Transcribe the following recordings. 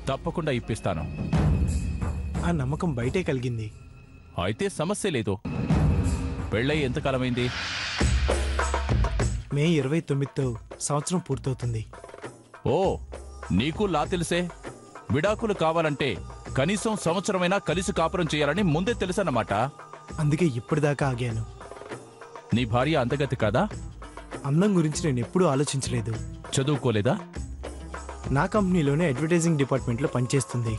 తప్పకుండా ఇప్పిస్తాను. ఆ నమ్మకం బయటే కలిగింది. అయితే సమస్య లేదు. పెళ్ళై ఎంతకాలమైంది? మే 29తో సంవత్సరం పూర్తవుతుంది. ఓ, నీకు లా తెలిసే. విడాకులు కావాలంటే కనీసం సంవత్సరమైనా కలిసి కాపురం చేయాలని ముందే తెలుసన్నమాట. అందుకే ఇప్పటిదాకా ఆగాను. నీ భార్య అంతగతి కాదా? అందం గురించి నేను ఎప్పుడూ ఆలోచించలేదు. చదువుకోలేదా? నా కంపెనీలోనే అడ్వర్టైజింగ్ డిపార్ట్మెంట్లో పనిచేస్తుంది.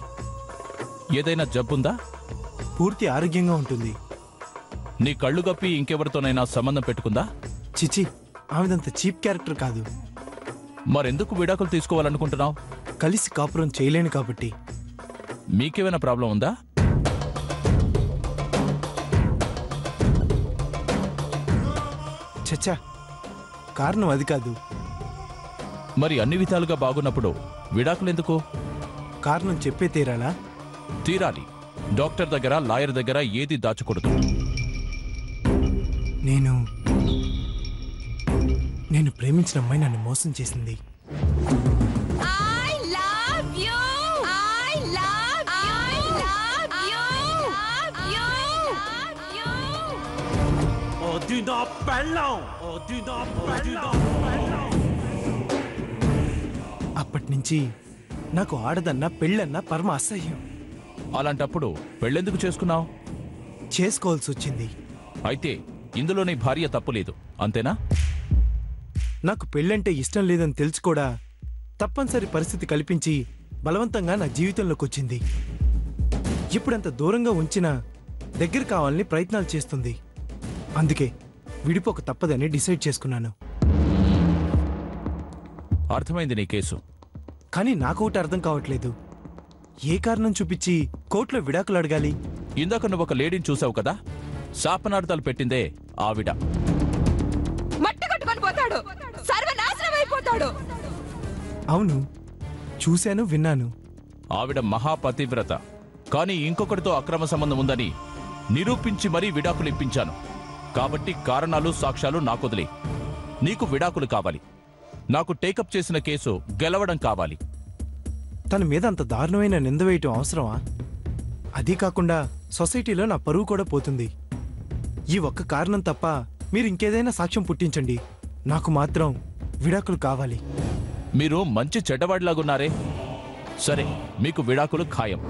ఏదైనా జబ్బుందా? పూర్తి ఆరోగ్యంగా ఉంటుంది. నీ కళ్ళు గప్పి ఇంకెవరితోనైనా సంబంధం పెట్టుకుందా? చిచి, ఆమెదంత చీప్ క్యారెక్టర్ కాదు. మరెందుకు విడాకులు తీసుకోవాలనుకుంటున్నావు? కలిసి కాపురం చేయలేను కాబట్టి. మీకేమైనా ప్రాబ్లం ఉందా? చచ్చా, కారణం అది కాదు. మరి అన్ని విధాలుగా బాగున్నప్పుడు విడాకులెందుకు? కారణం చెప్పే తీరాలా? తీరాలి. డాక్టర్ దగ్గర, లాయర్ దగ్గర ఏది దాచకూడదు. నేను ప్రేమించిన అమ్మాయి నన్ను మోసం చేసింది. అప్పటినుంచి నాకు ఆడదన్నా పెళ్ళన్నా పరమ అసహ్యం. అలాంటప్పుడు పెళ్ళెందుకు చేసుకున్నావు? చేసుకోవాల్సి వచ్చింది. అయితే ఇందులో నీ భార్య తప్పులేదు, అంతేనా? నాకు పెళ్ళంటే ఇష్టం లేదని తెలుసు కూడా తప్పనిసరి పరిస్థితి కల్పించి బలవంతంగా నా జీవితంలోకి వచ్చింది. ఇప్పుడంత దూరంగా ఉంచినా దగ్గర కావాలని ప్రయత్నాలు చేస్తుంది. అందుకే విడిపోక తప్పదని డిసైడ్ చేసుకున్నాను. అర్థమైంది నీ కేసు. కానీ నాకొకటి అర్థం కావట్లేదు. ఏ కారణం చూపించి కోర్టులో విడాకులు అడగాలి? ఇందాక నువ్వు ఒక లేడీని చూసావు కదా, శాపనార్థాలు పెట్టిందే ఆవిడ. అవును, చూశాను, విన్నాను. ఆవిడ మహాపతివ్రత. కానీ ఇంకొకటితో అక్రమ సంబంధం ఉందని నిరూపించి మరీ విడాకులు ఇప్పించాను. కాబట్టి కారణాలు, సాక్ష్యాలు నాకొదిలే. నీకు విడాకులు కావాలి. నాకు టేకప్ చేసిన కేసు గెలవడం కావాలి. తన మీద అంత దారుణమైన నింద వేయటం అవసరమా? అదీ కాకుండా సొసైటీలో నా పరువు కూడా పోతుంది. ఈ ఒక్క కారణం తప్ప మీరు ఇంకేదైనా సాక్ష్యం పుట్టించండి. నాకు మాత్రం విడాకులు కావాలి. మీరు మంచి చెడ్డవాడిలాగున్నారే. సరే, మీకు విడాకులు ఖాయం.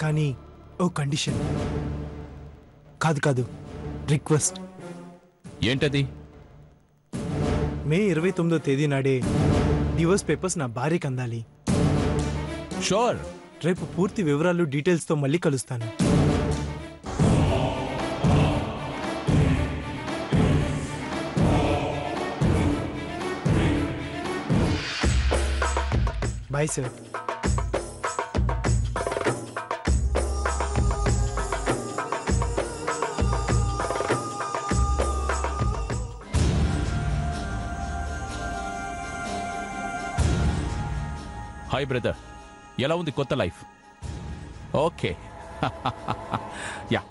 కానీ ఓ కండిషన్. కాదు, రిక్వెస్ట్. ఏంటది? మే 29వ తేదీ నాడే డివోర్స్ పేపర్స్ నా భార్యకి అందాలి. షూర్. రేపు పూర్తి వివరాలు, డీటెయిల్స్తో మళ్ళీ కలుస్తాను. Bye sir. హాయ్ బ్రదర్, ఎలా ఉంది కొత్త లైఫ్? ఓకే. యా.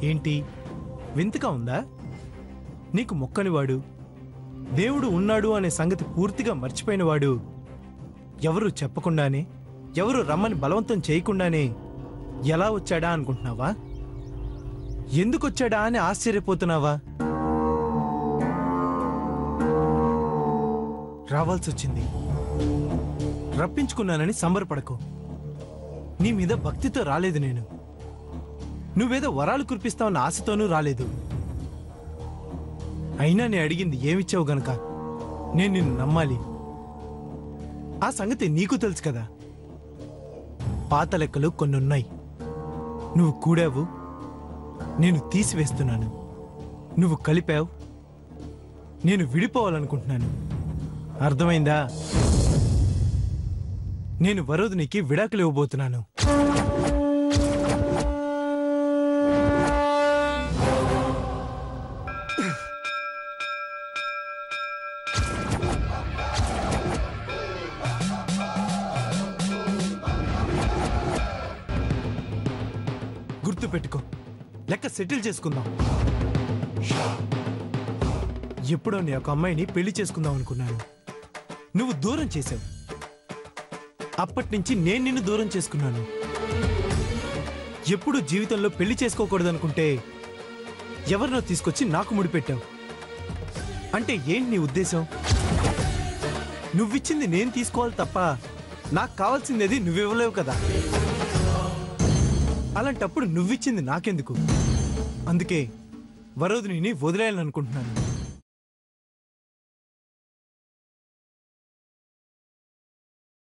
ఏంటి వింతగా ఉందా? నీకు మొక్కనివాడు, దేవుడు ఉన్నాడు అనే సంగతి పూర్తిగా మర్చిపోయినవాడు ఎవరు చెప్పకుండానే, ఎవరు రమ్మని బలవంతం చేయకుండానే ఎలా వచ్చాడా అనుకుంటున్నావా? ఎందుకొచ్చాడా అని ఆశ్చర్యపోతున్నావా? రావాల్సొచ్చింది. రప్పించుకున్నానని సంబరపడకు. నీ మీద భక్తితో రాలేదు నేను. నువ్వేదో వరాలు కురిపిస్తావన్న ఆశతోనూ రాలేదు. అయినా నేను అడిగింది ఏమిచ్చావు గనక నేను నిన్ను నమ్మాలి. ఆ సంగతి నీకు తెలుసు కదా. పాత లెక్కలు కొన్నున్నాయి. నువ్వు కూడావు, నేను తీసివేస్తున్నాను. నువ్వు కలిపావు, నేను విడిపోవాలనుకుంటున్నాను. అర్థమైందా? నేను వరోధినికి విడాకులు ఇవ్వబోతున్నాను. గుర్తు పెట్టుకో, లెక్క సెటిల్ చేసుకుందాం. ఎప్పుడో నీ ఒక అమ్మాయిని పెళ్లి చేసుకుందాం అనుకున్నాను. నువ్వు దూరం చేశావు. అప్పటి నుంచి నేను నిన్ను దూరం చేసుకున్నాను. ఎప్పుడు జీవితంలో పెళ్లి చేసుకోకూడదనుకుంటే ఎవరినో తీసుకొచ్చి నాకు ముడిపెట్టావు. అంటే ఏంటి నీ ఉద్దేశం? నువ్విచ్చింది నేను తీసుకోవాలి తప్ప నాకు కావాల్సిందేది నువ్వివ్వలేవు కదా. అలాంటప్పుడు నువ్విచ్చింది నాకెందుకు? అందుకే వరోధిని వదిలేయాలనుకుంటున్నాను.